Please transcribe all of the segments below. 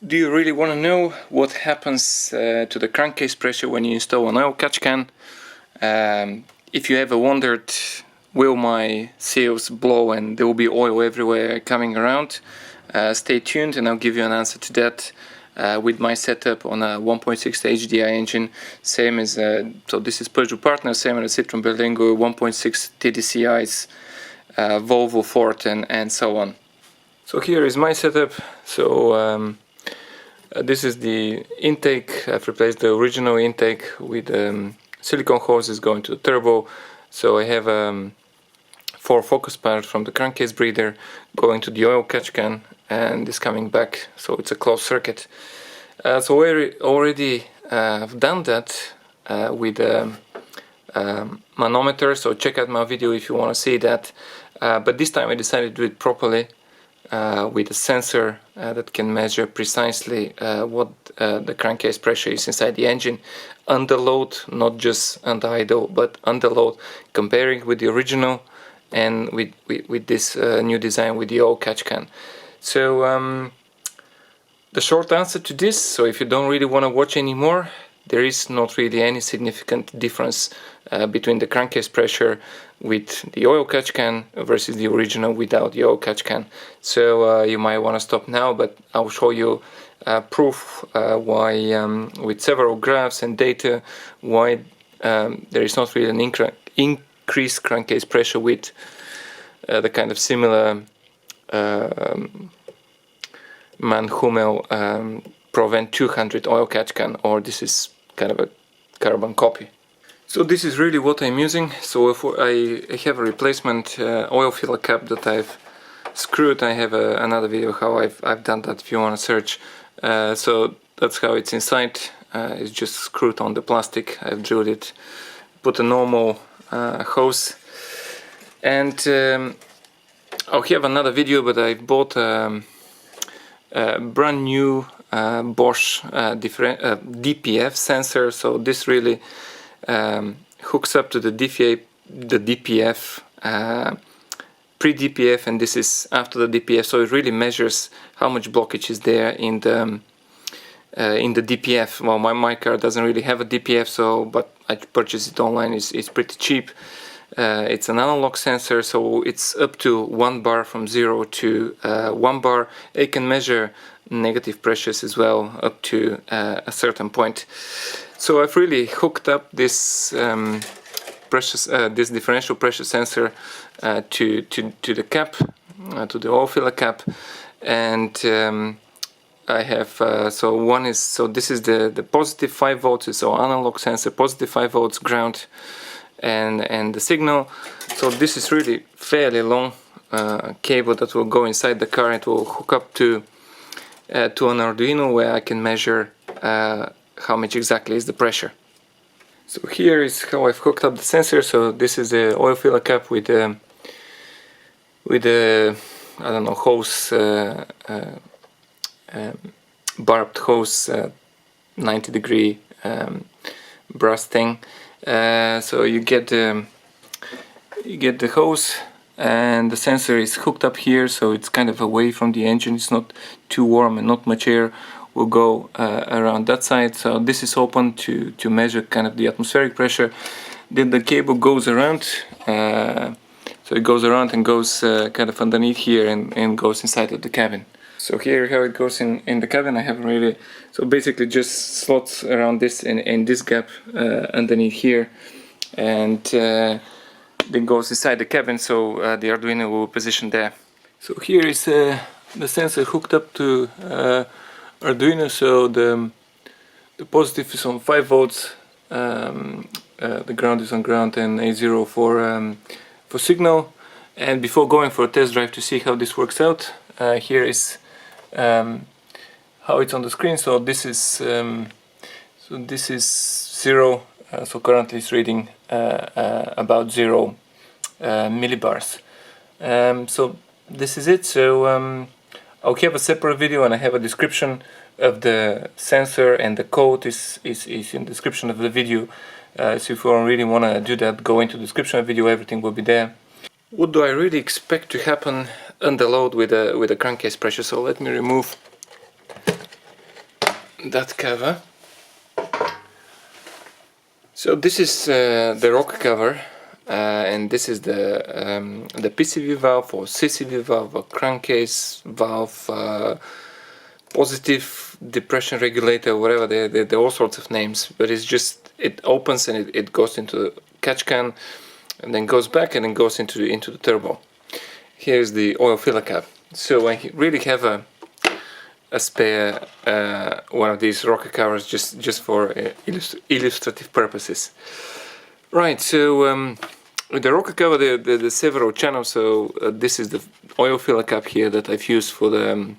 Do you really want to know what happens to the crankcase pressure when you install an oil catch can? If you ever wondered, will my seals blow and there will be oil everywhere coming around, stay tuned and I'll give you an answer to that with my setup on a 1.6 HDI engine, same as, so this is Peugeot partner, same as Citroen Berlingo 1.6 TDCIs, Volvo, Ford and so on. So here is my setup. So this is the intake. I've replaced the original intake with silicone hoses going to the turbo. So I have 4 focus parts from the crankcase breather going to the oil catch can, and this coming back. So it's a closed circuit. So we already have done that with manometer. So check out my video if you want to see that. But this time I decided to do it properly. With a sensor that can measure precisely what the crankcase pressure is inside the engine under load, not just under idle, but under load, comparing with the original and with this new design with the oil catch can. So the short answer to this, so if you don't really want to watch anymore, there is not really any significant difference between the crankcase pressure with the oil catch can versus the original without the oil catch can. So you might want to stop now, but I'll show you proof why, with several graphs and data, why there is not really an increased crankcase pressure with the kind of similar Mann-Hummel Provent 200 oil catch can, or this is kind of a carbon copy. So this is really what I'm using. So if I have a replacement oil filler cap that I've screwed. I have another video how I've done that if you want to search. So that's how it's inside. It's just screwed on the plastic. I've drilled it, put a normal hose, and I'll have another video, but I bought a brand new Bosch DPF sensor. So this really hooks up to the DPF, pre-DPF, and this is after the DPF. So it really measures how much blockage is there in the DPF. Well, my car doesn't really have a DPF, so but I purchased it online. It's pretty cheap. It's an analog sensor, so it's up to 1 bar, from 0 to 1 bar. It can measure negative pressures as well up to a certain point. So I've really hooked up this this differential pressure sensor to the cap, to the oil filler cap, and I have so this is the positive 5 volts, so analog sensor, positive 5 volts ground, and the signal. So this is really fairly long cable that will go inside the car. It will hook up to an Arduino where I can measure how much exactly is the pressure. So here is how I've hooked up the sensor. So this is the oil filler cap with a I don't know, hose, barbed hose, 90-degree brass thing. So you get the hose, and the sensor is hooked up here, so it's kind of away from the engine. It's not too warm and not much air will go around that side. So this is open to measure kind of the atmospheric pressure. Then the cable goes around, so it goes around and goes kind of underneath here and goes inside of the cabin. So here how it goes in the cabin. I haven't really, so basically just slots around this in this gap underneath here, and then goes inside the cabin, so the Arduino will position there. So here is the sensor hooked up to Arduino. So the positive is on 5 volts, the ground is on ground, and A0 for signal. And before going for a test drive to see how this works out, here is how it's on the screen. So this is 0. So currently it's reading about 0 millibars. So this is it. So I'll have a separate video, and I have a description of the sensor, and the code is in the description of the video. So if you really want to do that, go into the description of the video, everything will be there. What do I really expect to happen under load with a crankcase pressure? So let me remove that cover. So this is the rocker cover, and this is the PCV valve or CCV valve or crankcase valve, positive depression regulator, whatever. They're all sorts of names, but it's just, it opens and it goes into the catch can and then goes back and then goes into the turbo. Here's the oil filler cap. So I really have a spare one of these rocker covers just for illustrative purposes. Right, so with the rocker cover the several channels. So this is the oil filler cap here that I've used for the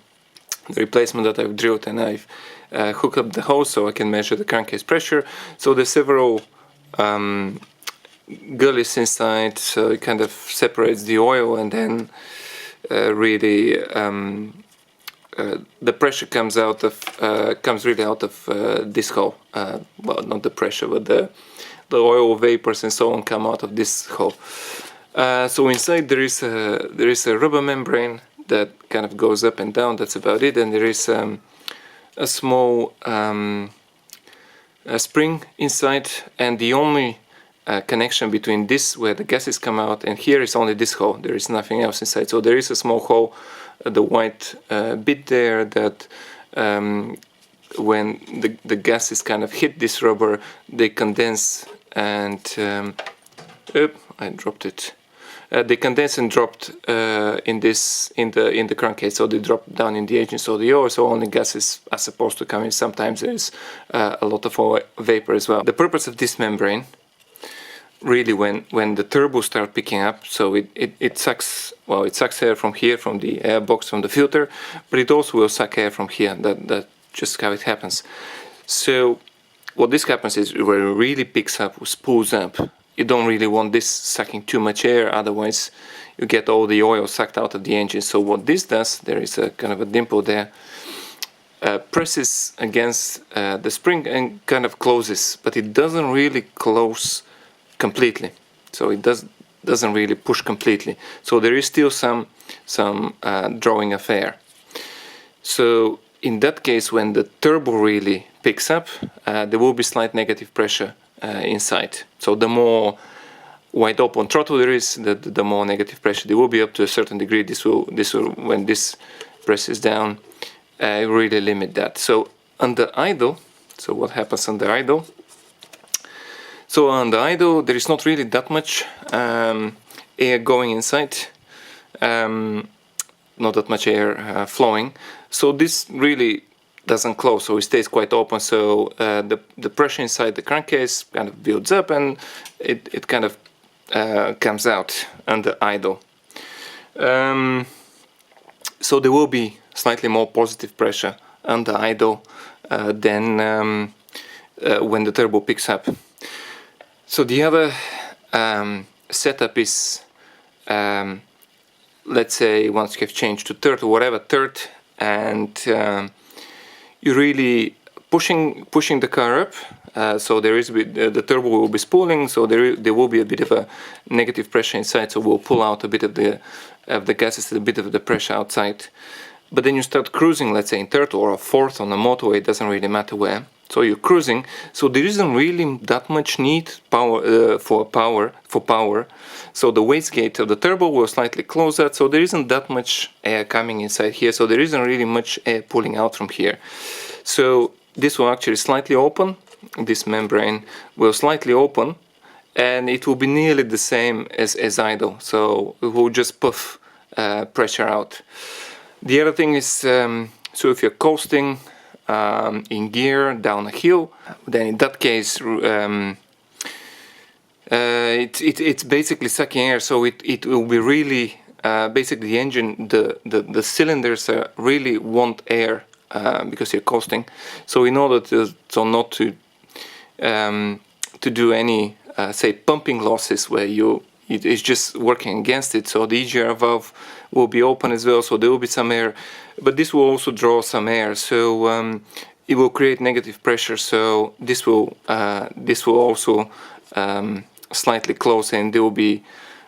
replacement that I've drilled, and I've hooked up the hose so I can measure the crankcase pressure. So there's several gullies inside, so it kind of separates the oil, and then really the pressure comes really out of this hole. Well, not the pressure, but the oil vapors and so on come out of this hole. So inside there is a rubber membrane that kind of goes up and down. That's about it. And there is a small spring inside, and the only connection between this, where the gases come out, and here is only this hole. There is nothing else inside. So there is a small hole, the white bit there, that when the gases kind of hit this rubber, they condense and I dropped it. They condense and dropped in the crankcase, so they drop down in the engine, so the oil, so only gases are supposed to come in. Sometimes there's a lot of oil vapor as well. The purpose of this membrane, really, when the turbo start picking up, so it sucks, well, it sucks air from here, from the air box, from the filter, but it also will suck air from here. That's just how it happens. So what this happens is, when it really picks up, spools up, you don't really want this sucking too much air, otherwise you get all the oil sucked out of the engine. So what this does, there is a kind of a dimple there, presses against the spring and kind of closes, but it doesn't really close completely. So it doesn't really push completely. So there is still some drawing of air. So in that case, when the turbo really picks up, there will be slight negative pressure inside. So the more wide open throttle there is, the more negative pressure there will be, up to a certain degree. This will when this presses down, really limit that. So under idle, so what happens under idle? So under idle, there is not really that much air going inside, not that much air flowing. So this really doesn't close, so it stays quite open. So the pressure inside the crankcase kind of builds up, and it kind of comes out under idle. So there will be slightly more positive pressure under idle than when the turbo picks up. So the other setup is, let's say once you have changed to third or whatever, third, and you're really pushing the car up, so there is the turbo will be spooling, so there will be a bit of a negative pressure inside, so we'll pull out a bit of the gases, a bit of the pressure outside. But then you start cruising, let's say in third or a fourth on the motorway, it doesn't really matter where. So you're cruising, so there isn't really that much need for power. So the wastegate of the turbo will slightly close that, so there isn't that much air coming inside here, so there isn't really much air pulling out from here. So this will actually slightly open, this membrane will slightly open, and it will be nearly the same as idle, so it will just puff pressure out. The other thing is, so if you're coasting in gear down a hill, then in that case it's basically sucking air, so it will be really basically the engine, the cylinders really want air because you're coasting. So in order not to do any say pumping losses where it's just working against it, so the EGR valve will be open as well, so there will be some air, but this will also draw some air, so it will create negative pressure, so this will also slightly close, and there will be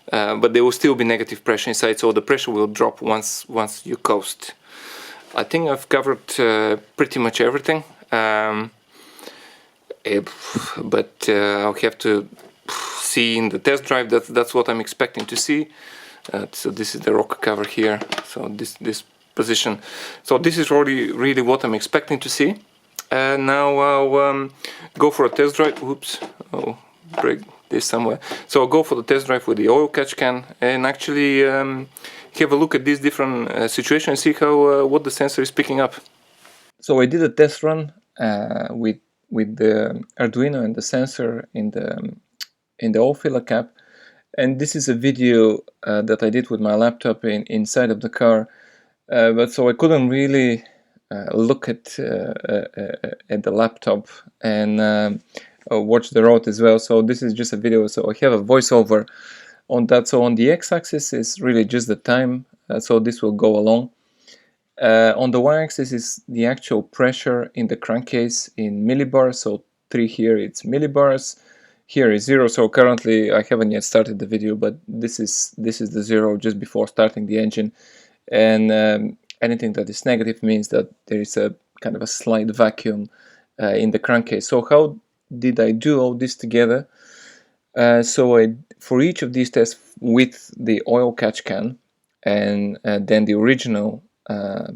but there will still be negative pressure inside, so the pressure will drop once you coast. I think I've covered pretty much everything. But I'll have to see in the test drive. That's what I'm expecting to see. So this is the rocker cover here. So this position. So this is really what I'm expecting to see. Now I'll go for a test drive. Oops! Oh, break this somewhere. So I'll go for the test drive with the oil catch can and actually have a look at these different situations and see how what the sensor is picking up. So I did a test run with the Arduino and the sensor in the oil filler cap, and this is a video that I did with my laptop inside of the car. But so I couldn't really look at the laptop and watch the road as well. So this is just a video. So I have a voiceover on that. So on the x-axis is really just the time. So this will go along. On the y-axis is the actual pressure in the crankcase in millibars. So 3 here, it's millibars. Here is 0. So currently I haven't yet started the video, but this is the 0 just before starting the engine. And anything that is negative means that there is a kind of a slight vacuum in the crankcase. So how did I do all this together? So for each of these tests with the oil catch can and then the original air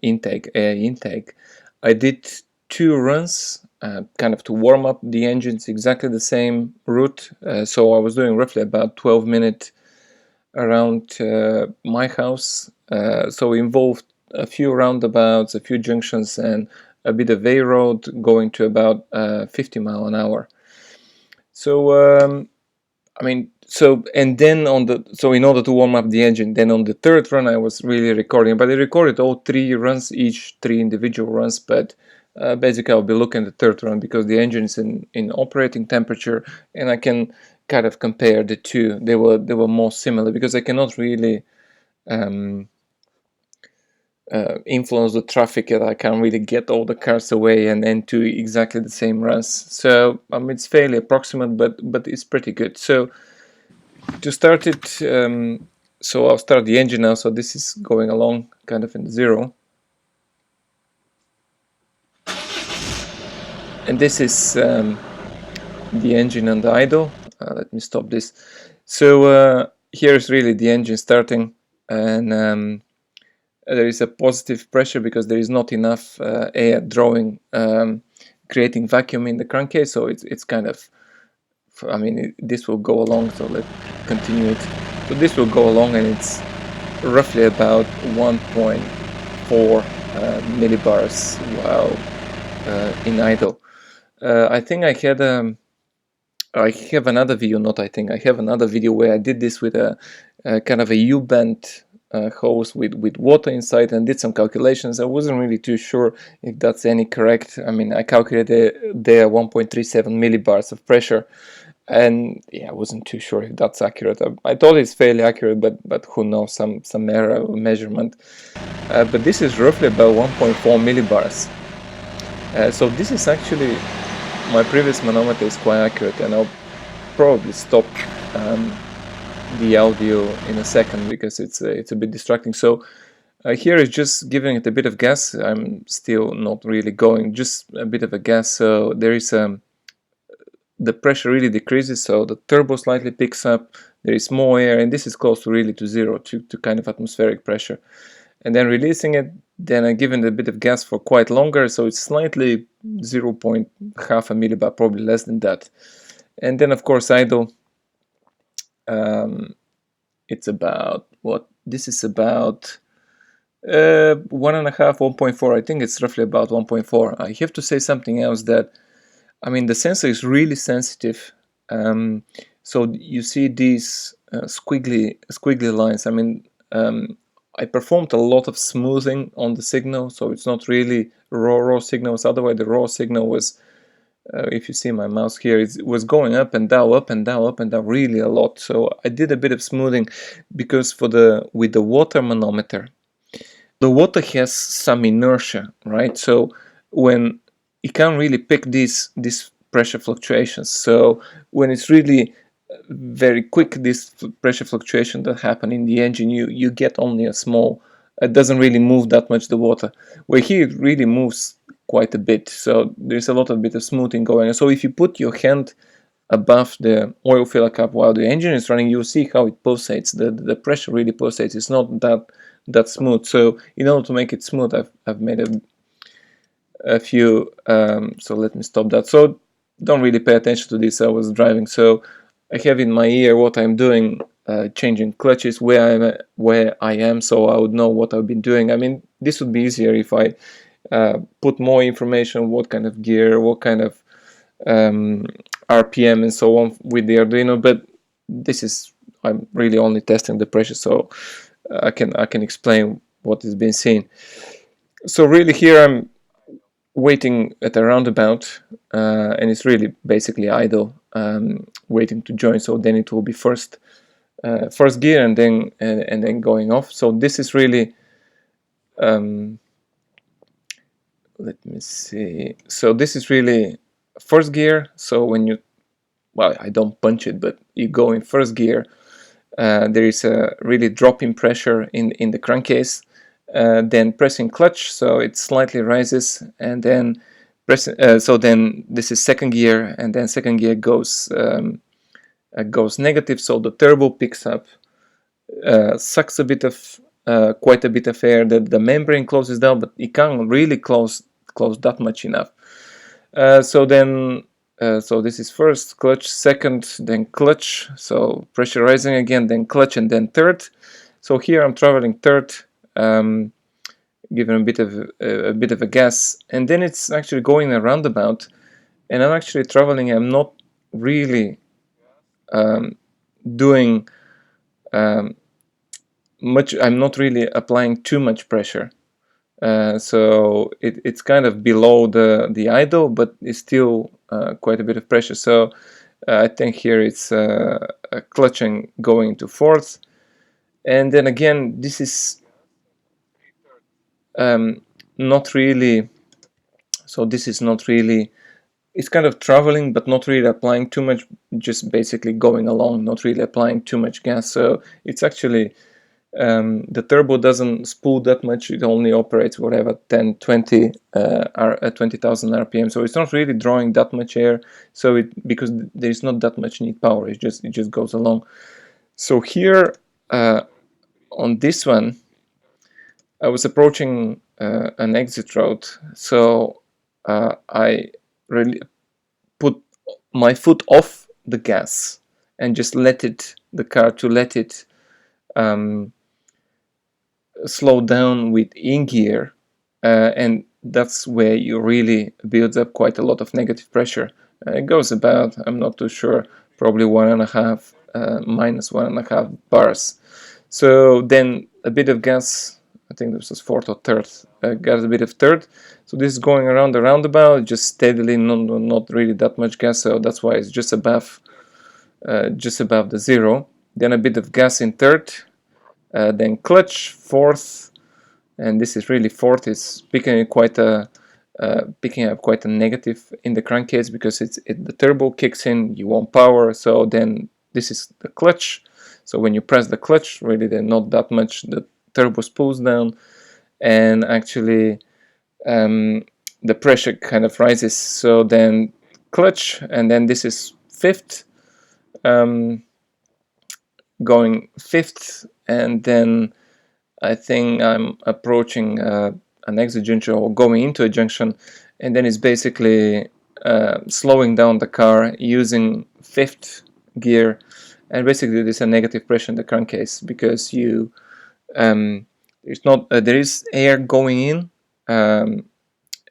intake, I did 2 runs kind of to warm up the engines, exactly the same route. So I was doing roughly about 12 minutes around my house. So it involved a few roundabouts, a few junctions, and a bit of A road going to about 50 miles an hour. So I mean, and then in order to warm up the engine, then on the 3rd run I was really recording, but I recorded all 3 runs, each 3 individual runs. But basically I'll be looking at the 3rd run because the engine is in operating temperature, and I can kind of compare the two. They were more similar because I cannot really influence the traffic, and I can't really get all the cars away and then do exactly the same runs. So it's fairly approximate, but it's pretty good. So to start it, so I'll start the engine now. So this is going along kind of in 0, and this is the engine under idle. Let me stop this. So here is really the engine starting, and there is a positive pressure because there is not enough air drawing, creating vacuum in the crankcase. So it's kind of, this will go along. So let's continue it. So this will go along, and it's roughly about 1.4 millibars while in idle. I think I have another video, I have another video where I did this with a kind of a U-bent hose with water inside and did some calculations. I wasn't really too sure if that's any correct. I calculated there 1.37 millibars of pressure, and yeah, I wasn't too sure if that's accurate. I thought it's fairly accurate, but who knows, some error of measurement. But this is roughly about 1.4 millibars. So this is actually, my previous manometer is quite accurate, and I'll probably stop the audio in a second because it's a bit distracting. So here is just giving it a bit of gas. I'm still not really going, just a bit of a gas. So there is the pressure really decreases, so the turbo slightly picks up, there is more air, and this is close to really to 0, to kind of atmospheric pressure. And then releasing it, then I'm giving it a bit of gas for quite longer, so it's slightly 0.5 millibar, probably less than that. And then of course idle, it's about, this is about 1.5, 1.4, I think it's roughly about 1.4. I have to say something else, that the sensor is really sensitive. So you see these squiggly lines. I performed a lot of smoothing on the signal, so it's not really raw signals. Otherwise, the raw signal was, if you see my mouse here, it was going up and down, up and down, up and down, really a lot. So I did a bit of smoothing because with the water manometer, the water has some inertia, right? So when it can't really pick these pressure fluctuations. So when it's really very quick, this pressure fluctuation that happen in the engine, you get only a small, it doesn't really move that much, the water. Where here it really moves quite a bit, so there's a lot of bit of smoothing going on. So if you put your hand above the oil filler cap while the engine is running, you'll see how it pulsates. The pressure really pulsates. It's not that smooth. So in order to make it smooth, I've made a few. So let me stop that. So don't really pay attention to this. I was driving, so I have in my ear what I'm doing, changing clutches, where I am, so I would know what I've been doing. I mean, this would be easier if I put more information, what kind of gear, what kind of RPM and so on with the Arduino, but this is, I'm really only testing the pressure, so I can explain what is being seen. So really here I'm waiting at a roundabout, and it's really basically idle, waiting to join. So then it will be first gear and then going off. So this is really let me see. So this is really first gear. So when you, well, I don't punch it, but you go in first gear, there is a really drop in pressure in the crankcase. Then pressing clutch, so it slightly rises, and then so then this is second gear, and then second gear goes negative, so the turbo picks up, sucks a bit of quite a bit of air. The membrane closes down, but it can't really close that much enough. So this is first clutch, second, then clutch, so pressure rising again, then clutch, and then third. So here I'm traveling third, giving a bit of a gas, and then it's actually going a roundabout, and I'm actually traveling. I'm not really doing much. I'm not really applying too much pressure. So it's kind of below the idle, but it's still quite a bit of pressure. So I think here it's clutching going to fourth, and then again this is not really. So this is not really. It's kind of traveling, but not really applying too much. Just basically going along, not really applying too much gas. So it's actually. The turbo doesn't spool that much. It only operates whatever 10, 20, 20,000 RPM. So it's not really drawing that much air. So because there's not that much need power. It just goes along. So here on this one, I was approaching an exit road. So I really put my foot off the gas and just let it slow down with in gear, and that's where you really builds up quite a lot of negative pressure. It goes about, I'm not too sure, probably 1.5 minus 1.5 bars. So then a bit of gas, I think this was fourth or third, got a bit of third. So this is going around the roundabout, just steadily, not really that much gas. So that's why it's just above the zero. Then a bit of gas in third. Then clutch fourth, and this is really fourth. It's picking up quite a negative in the crankcase because the turbo kicks in. You want power, so then this is the clutch. So when you press the clutch, really, then not that much. The turbo spools down, and actually the pressure kind of rises. So then clutch, and then this is fifth. Going fifth, and then I think I'm approaching an exit junction or going into a junction, and then it's basically slowing down the car using fifth gear, and basically there's a negative pressure in the crankcase because there is air going in,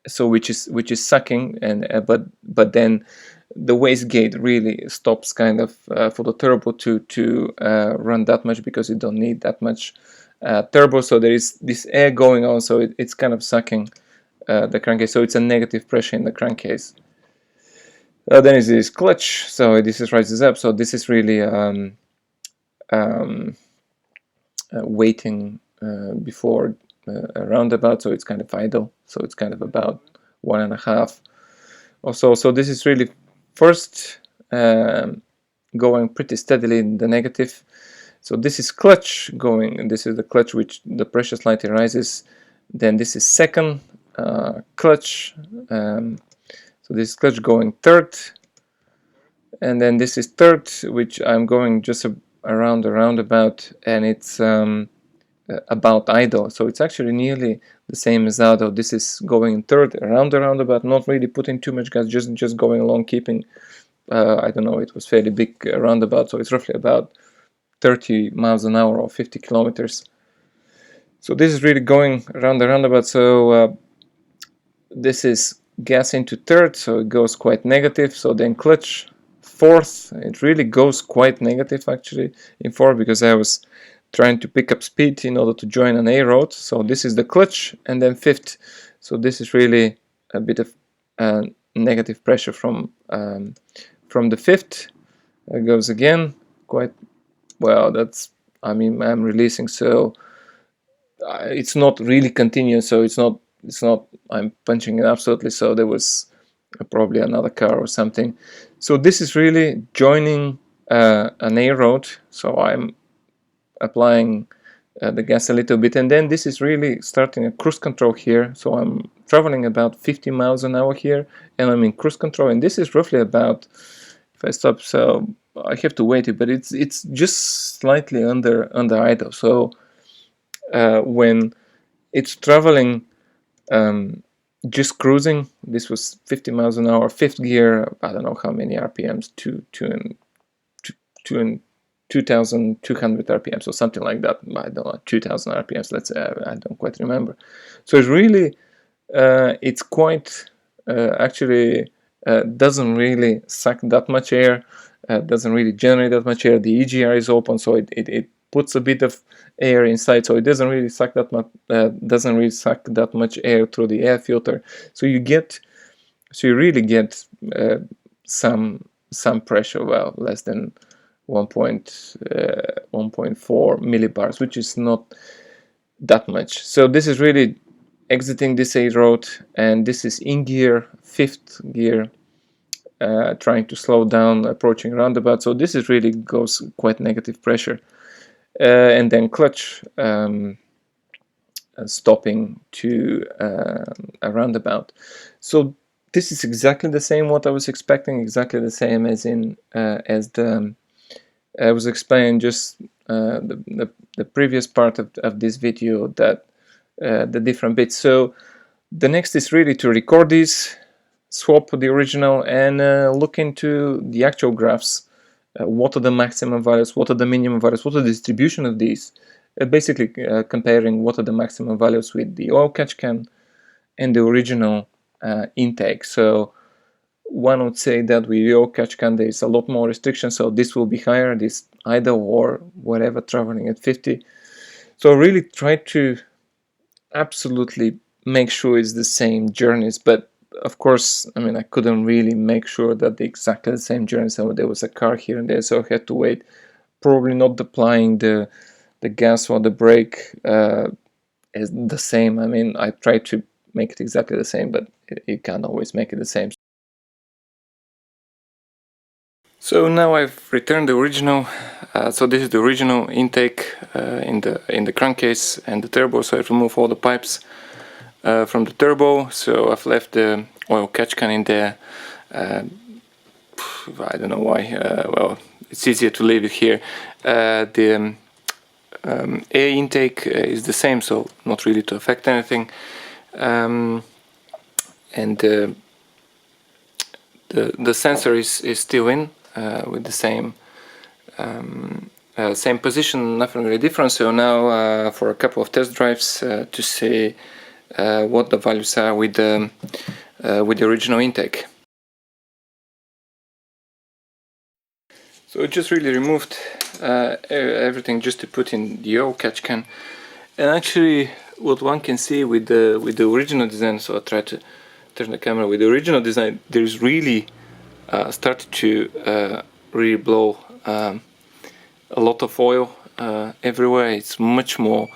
so which is sucking, and but then the wastegate really stops kind of for the turbo to run that much because you don't need that much turbo. So there is this air going on, so it's kind of sucking the crankcase. So it's a negative pressure in the crankcase. Then is this clutch, so this is rises up. So this is really waiting before a roundabout. So it's kind of idle. So it's kind of about 1.5 or so. So this is really first going pretty steadily in the negative. So this is clutch going, and this is the clutch which the pressure slightly rises. Then this is second, clutch. So this is clutch going third, and then this is third, which I'm going just around the roundabout, and it's about idle. So it's actually nearly the same as idle. This is going third around the roundabout, not really putting too much gas, just going along, keeping I don't know, it was fairly big roundabout, so it's roughly about 30 miles an hour or 50 kilometers. So this is really going around the roundabout. So this is gas into third, so it goes quite negative. So then clutch fourth, it really goes quite negative actually in fourth, because I was trying to pick up speed in order to join an A road. So this is the clutch, and then fifth. So this is really a bit of negative pressure from the fifth. It goes again quite well. That's, I mean, I'm releasing, so it's not really continuous, so it's not I'm punching it absolutely, so there was probably another car or something. So this is really joining an A road, so I'm applying the gas a little bit, and then this is really starting a cruise control here. So I'm traveling about 50 miles an hour here, and I'm in cruise control, and this is roughly about, if I stop, so I have to wait it, but it's just slightly under idle. So when it's traveling just cruising, this was 50 miles an hour, fifth gear, I don't know how many RPMs, 2,200 RPMs or something like that. I don't know, 2,000 RPMs, let's say. I don't quite remember. So it's really it's quite actually doesn't really suck that much air, doesn't really generate that much air. The EGR is open, so it puts a bit of air inside, so it doesn't really suck that much air through the air filter. So you really get some pressure, well, less than 1.4 millibars, which is not that much. So this is really exiting this A road, and this is in gear, fifth gear, trying to slow down, approaching roundabout. So this is really goes quite negative pressure, and then clutch stopping to a roundabout. So this is exactly the same what I was expecting, exactly the same as in as the I was explaining just the previous part of this video, that the different bits. So the next is really to record these, swap the original, and look into the actual graphs. What are the maximum values, what are the minimum values, what are the distribution of these, basically comparing what are the maximum values with the oil catch can and the original intake. So one would say that with the oil catch can there is a lot more restrictions, so this will be higher, this idle or whatever, traveling at 50. So really try to absolutely make sure it's the same journeys, but of course, I mean, I couldn't really make sure that they're exactly the same journeys. So there was a car here and there, so I had to wait, probably not applying the gas or the brake is the same. I mean, I tried to make it exactly the same, but you can't always make it the same. So now I've returned the original. So this is the original intake in the crankcase and the turbo. So I've removed all the pipes from the turbo. So I've left the oil catch can in there. I don't know why. Well, it's easier to leave it here. The air intake is the same, so not really to affect anything. And the sensor is still in with the same position, nothing really different. So now for a couple of test drives to see what the values are with the original intake. So I just really removed everything just to put in the oil catch can, and actually what one can see with the original design, so I try to turn the camera, with the original design there's really started to really blow a lot of oil everywhere. It's much more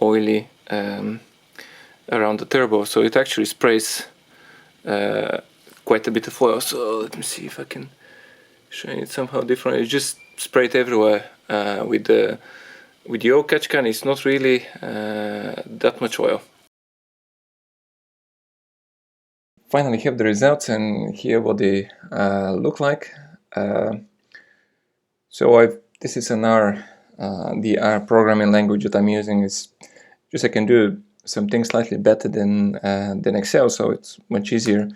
oily around the turbo, so it actually sprays quite a bit of oil. So let me see if I can show it somehow different. It just sprayed everywhere with the oil catch can. It's not really that much oil. finally have the results, and here what they look like. This is an R, the R programming language that I'm using is just I can do some things slightly better than Excel, so it's much easier.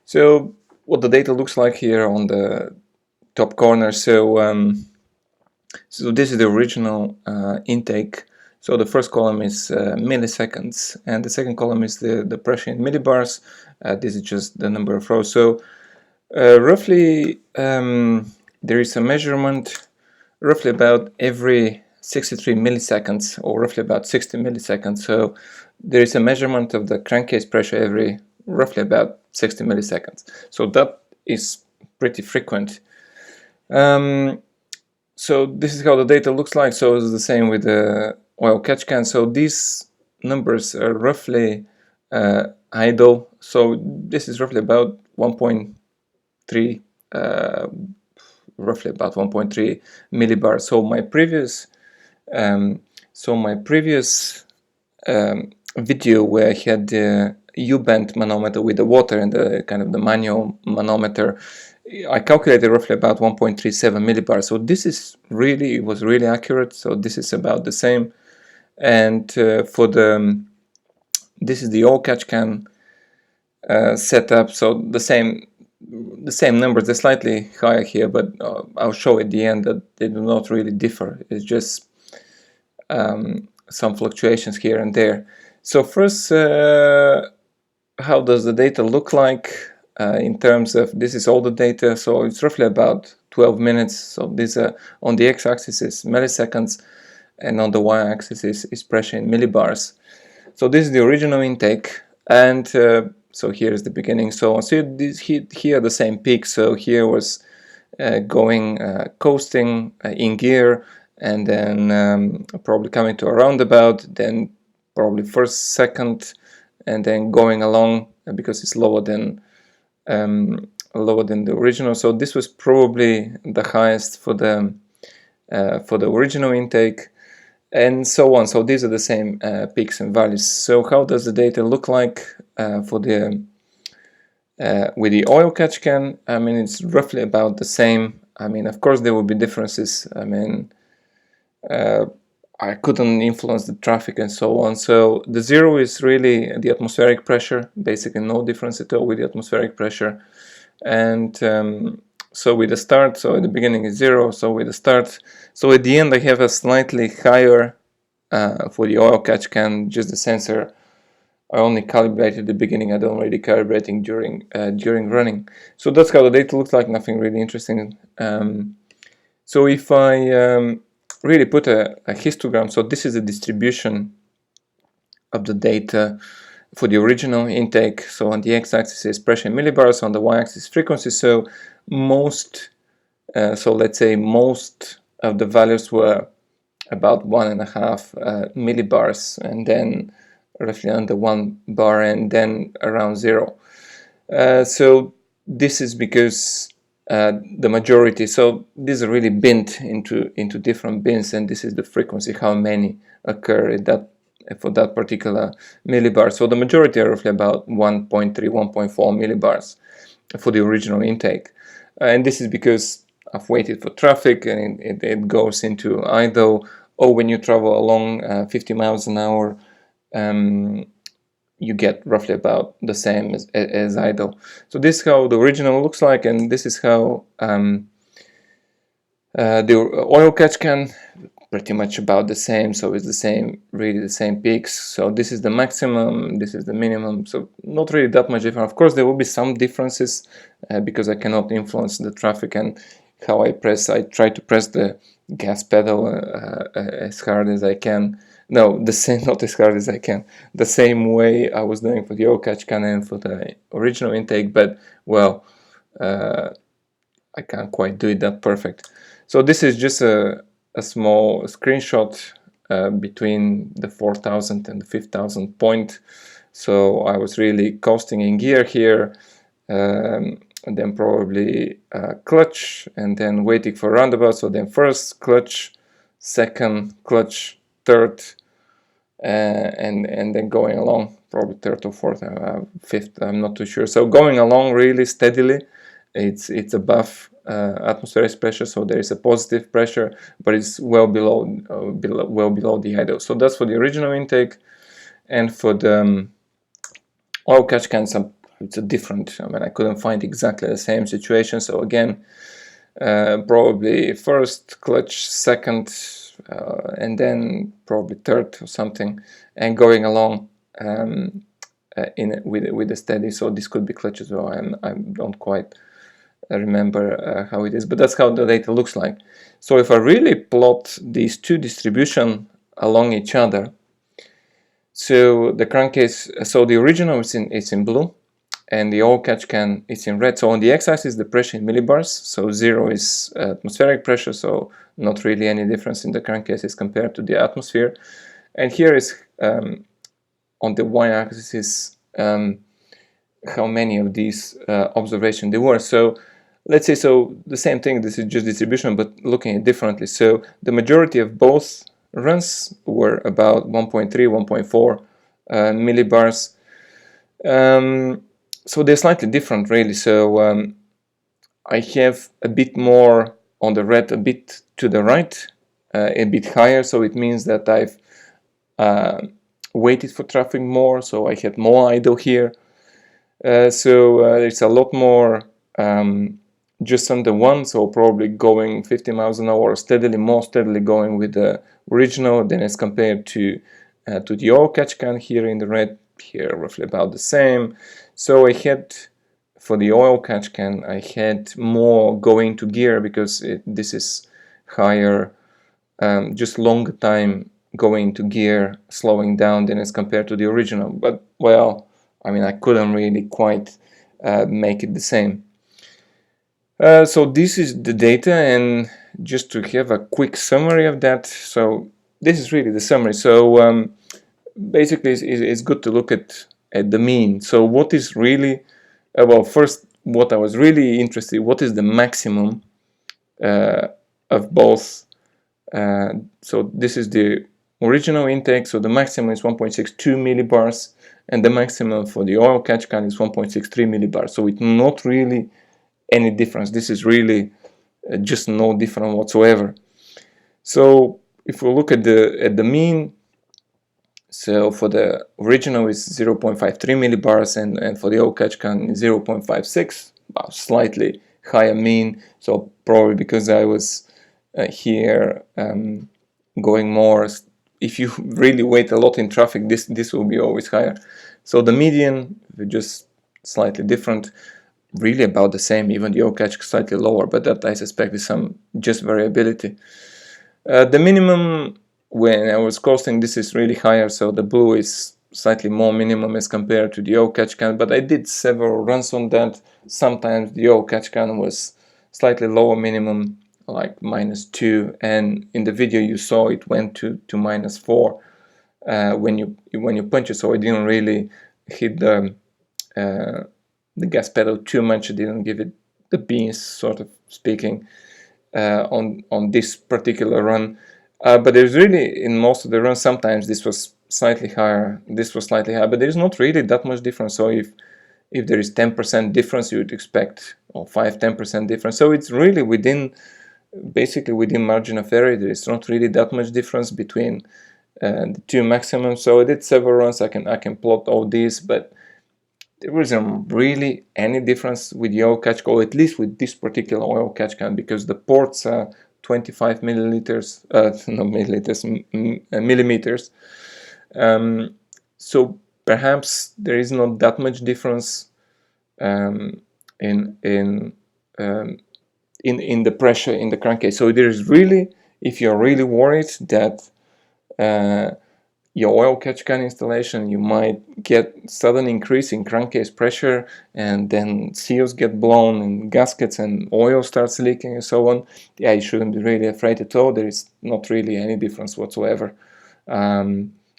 So what the data looks like here on the top corner. So this is the original intake. So the first column is milliseconds, and the second column is the pressure in millibars. This is just the number of rows. So roughly there is a measurement roughly about every 63 milliseconds, or roughly about 60 milliseconds. So there is a measurement of the crankcase pressure every roughly about 60 milliseconds. So that is pretty frequent. So this is how the data looks like. So it's the same with the oil catch can. So these numbers are roughly idle. So this is roughly about 1.3 roughly about 1.3 millibars. So my previous video where I had the U-bend manometer with the water and the kind of the manual manometer, I calculated roughly about 1.37 millibars. So this is really, it was really accurate. So this is about the same. And for this is the oil catch can setup. So the same numbers. They're slightly higher here, but I'll show at the end that they do not really differ. It's just some fluctuations here and there. So first, how does the data look like in terms of, this is all the data. So it's roughly about 12 minutes. So these are on the x-axis is milliseconds, and on the y-axis is pressure in millibars. So this is the original intake, and so here is the beginning. So here are the same peaks. So here was going coasting in gear, and then probably coming to a roundabout, then probably first, second, and then going along because it's lower than the original. So this was probably the highest for the original intake, and so on. So these are the same peaks and values. So how does the data look like for the with the oil catch can? I mean, it's roughly about the same. I mean, of course there will be differences. I mean, I couldn't influence the traffic and so on. So the zero is really the atmospheric pressure, basically no difference at all with the atmospheric pressure. And so with the start, so at the beginning is zero, so with the start, so at the end I have a slightly higher for the oil catch can, just the sensor. I only calibrated at the beginning, I don't really calibrating during running. So that's how the data looks like, nothing really interesting. So if I really put a histogram, so this is the distribution of the data for the original intake. So on the x-axis is pressure in millibars, on the y-axis frequency. So so let's say most of the values were about 1.5 millibars, and then roughly under 1 bar, and then around 0. So this is because the majority, so these are really binned into different bins, and this is the frequency, how many occur at that for that particular millibar. So the majority are roughly about 1.3, 1.4 millibars for the original intake, and this is because I've waited for traffic, and it goes into idle, or when you travel along 50 miles an hour, you get roughly about the same as idle. So this is how the original looks like, and this is how the oil catch can, pretty much about the same. So it's the same, really the same peaks. So this is the maximum, this is the minimum, so not really that much different. Of course there will be some differences because I cannot influence the traffic and how I try to press the gas pedal as hard as I can. No, the same, not as hard as I can. The same way I was doing for the oil catch can and for the original intake, but well, I can't quite do it that perfect. So this is just a small screenshot between the 4,000 and the 5,000 point. So I was really coasting in gear here, and then probably clutch, and then waiting for roundabout. So then first clutch, second clutch, third, and then going along probably third or fourth, fifth, I'm not too sure. So going along really steadily, it's above atmospheric pressure, so there is a positive pressure, but it's well below the idle. So that's for the original intake. And for the oil catch cans, it's a different. I mean, I couldn't find exactly the same situation. So again, probably first clutch, second, and then probably third or something, and going along with the steady. So this could be clutch as well. I don't quite remember how it is, but that's how the data looks like. So if I really plot these two distribution along each other, so the crankcase, so the original is in blue, and the oil catch can is in red. So on the x-axis the pressure in millibars, so 0 is atmospheric pressure, so not really any difference in the crankcases compared to the atmosphere. And here is on the y-axis is how many of these observations there were. So let's say, so the same thing, this is just distribution, but looking at it differently. So the majority of both runs were about 1.3, 1.4 millibars. So they're slightly different, really. So I have a bit more on the red, a bit to the right, a bit higher. So it means that I've waited for traffic more. So I had more idle here. So there's a lot more just under 1, so probably going 50 miles an hour steadily, more steadily going with the original than as compared to the oil catch can here in the red, here roughly about the same. So I had, for the oil catch can, I had more going to gear because this is higher, just longer time going to gear, slowing down than as compared to the original. But well, I mean, I couldn't really quite make it the same. So this is the data, and just to have a quick summary of that, so this is really the summary. So basically it's good to look at the mean. So what is really, well, first what I was really interested in, what is the maximum of both. So this is the original intake, so the maximum is 1.62 millibars, and the maximum for the oil catch can is 1.63 millibars. So it's not really any difference. This is really just no different whatsoever. So if we look at the mean, so for the original is 0.53 millibars, and for the oil catch can 0.56, slightly higher mean. So probably because I was here going more. If you really wait a lot in traffic, this will be always higher. So the median, just slightly different, really about the same. Even the oil catch slightly lower, but that I suspect is some just variability. The minimum, when I was costing, this is really higher, so the blue is slightly more minimum as compared to the oil catch can, but I did several runs on that. Sometimes the oil catch can was slightly lower minimum, like -2, and in the video you saw it went to -4 when you punch it. So I didn't really hit the gas pedal too much. I didn't give it the beans, sort of speaking, on this particular run. But there's really, in most of the runs, sometimes this was slightly higher, this was slightly higher, but there's not really that much difference. So if there is 10% difference, you would expect, or 5-10% difference. So it's really basically within margin of error. There is not really that much difference between the two maximums. So I did several runs. I can plot all these, but there wasn't really any difference with the oil catch can, or at least with this particular oil catch can, because the ports are 25 milliliters, not milliliters, millimeters. So perhaps there is not that much difference in the pressure in the crankcase. So there is really, if you're really worried that your oil catch can installation, you might get sudden increase in crankcase pressure, and then seals get blown and gaskets and oil starts leaking and so on. Yeah, you shouldn't be really afraid at all. There is not really any difference whatsoever.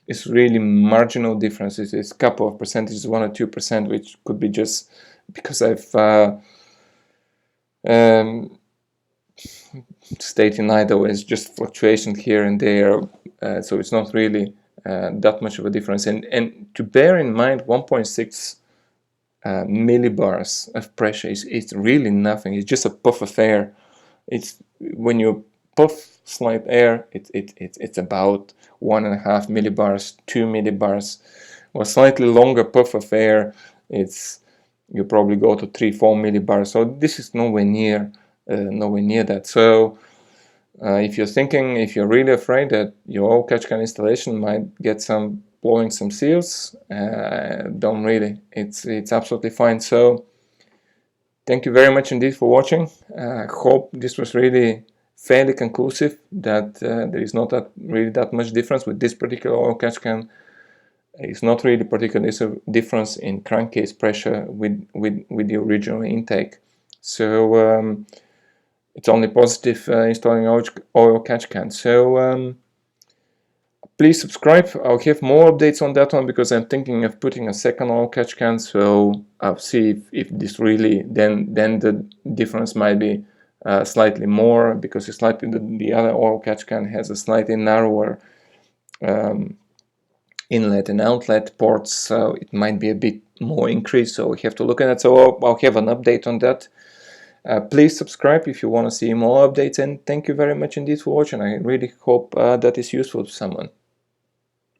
It's really marginal differences. It's a couple of percentages, 1 or 2%, which could be just because I've stayed in idle. It's just fluctuation here and there, so it's not really that much of a difference. And to bear in mind, 1.6 millibars of pressure is really nothing. It's just a puff of air. It's when you puff slight air, it's about 1.5 millibars, 2 millibars, or slightly longer puff of air. You probably go to 3-4 millibars. So this is nowhere near that. So if you're really afraid that your oil catch can installation might get blowing some seals, don't really. It's absolutely fine. So thank you very much indeed for watching. I hope this was really fairly conclusive, that there is not really that much difference with this particular oil catch can. It's not really particular difference in crankcase pressure with the original intake. So it's only positive installing oil catch can. So please subscribe. I'll have more updates on that one, because I'm thinking of putting a second oil catch can. So I'll see if this really, then the difference might be slightly more, because it's slightly the other oil catch can has a slightly narrower inlet and outlet ports, so it might be a bit more increased. So we have to look at it. So I'll have an update on that. Please subscribe if you want to see more updates, and thank you very much indeed for watching. I really hope that is useful to someone.